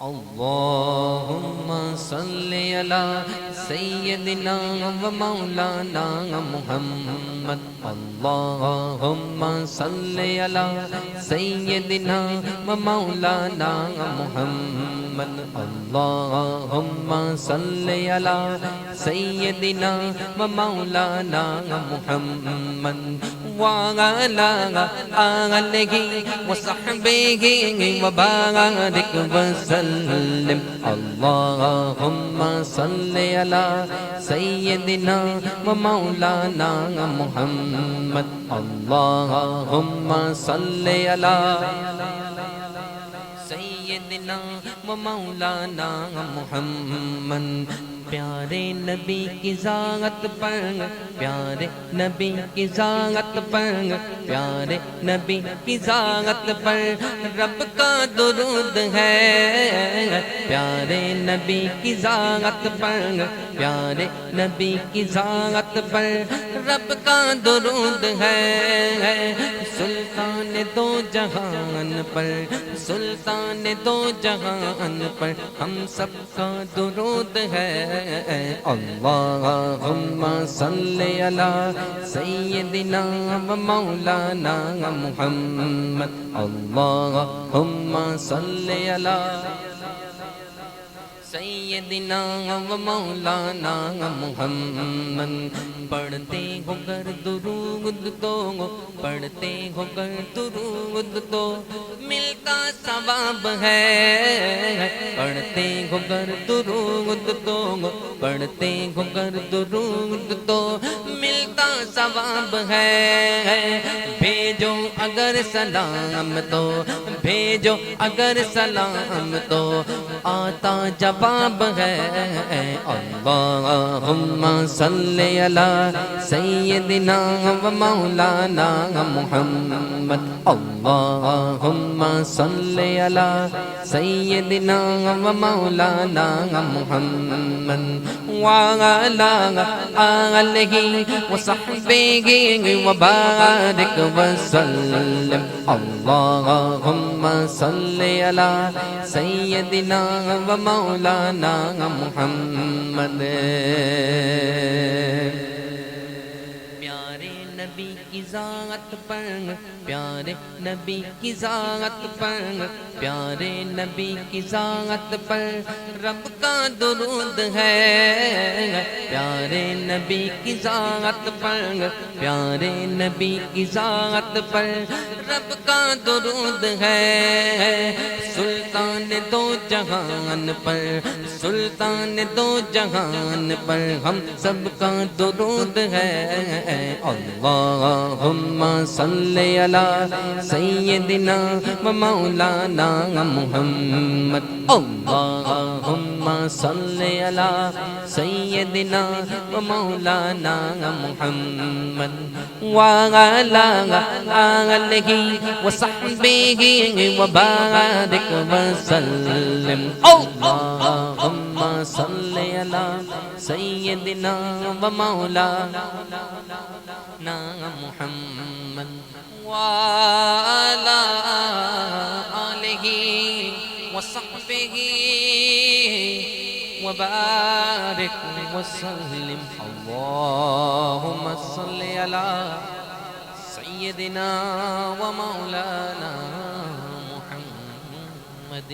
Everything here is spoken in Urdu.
اللهم صل على سيدنا ومولانا محمد اللهم صل على سيدنا ومولانا محمد اللهم صل على سيدنا ومولانا محمد وعلى آله وصحبه وبارك وسلم اللهم صل على سيدنا ومولانا محمد اللهم صل على سیدنا و مولانا محمد پیارے نبی کی ذات پر پیارے نبی کی ذات پر پیارے نبی کی ذات پر رب کا درود ہے پیارے نبی کی ذات پر پیارے نبی کی ذات پر رب کا درود ہے سلطان دو جہان پر سلطان دو جہان پر ہم سب کا درود ہے اللہم صلی علی سیدنا و مولانا محمد اللہم صلی علی سیدنا و مولانا محمد پڑھتے ہو گر درود تو پڑھتے ہو گر درود تو ملتا ثواب ہے پڑھتے ہو گر درود تو پڑھتے ہو گر درود تو ملتا ثواب ہے بھیجو اگر سلام تو بھیجو اگر سلام تو آتا جواب ہے اللہم صلی علی سیدنا و مولانا محمد اللہم صلی علی سیدنا و مولانا محمد وعلی آلہ وصحبہ وبارک وسلم اللہم صلی علی سیدنا و مولانا محمد پیارے نبی کی ذات پر پیارے نبی کی ذات پر پیارے نبی کی ذات پر رب کا درود ہے پیارے نبی کی ذات پر پیارے نبی کی ذات پر رب کا درود ہے سلطان دو جہان پر سلطان دو جہان پر ہم سب کا درود ہے اللہم صلی علی سیدنا و مولانا محمد اللہم صلی علی سیدنا و مولانا محمد وعلی آلہ وصحبہ وبارک وسلم اللہم صلی علی سیدنا و مولانا محمد وعلی آلہ وصحبہ وبارک وسلم اللہم صلی علی سیدنا و مولانا محمد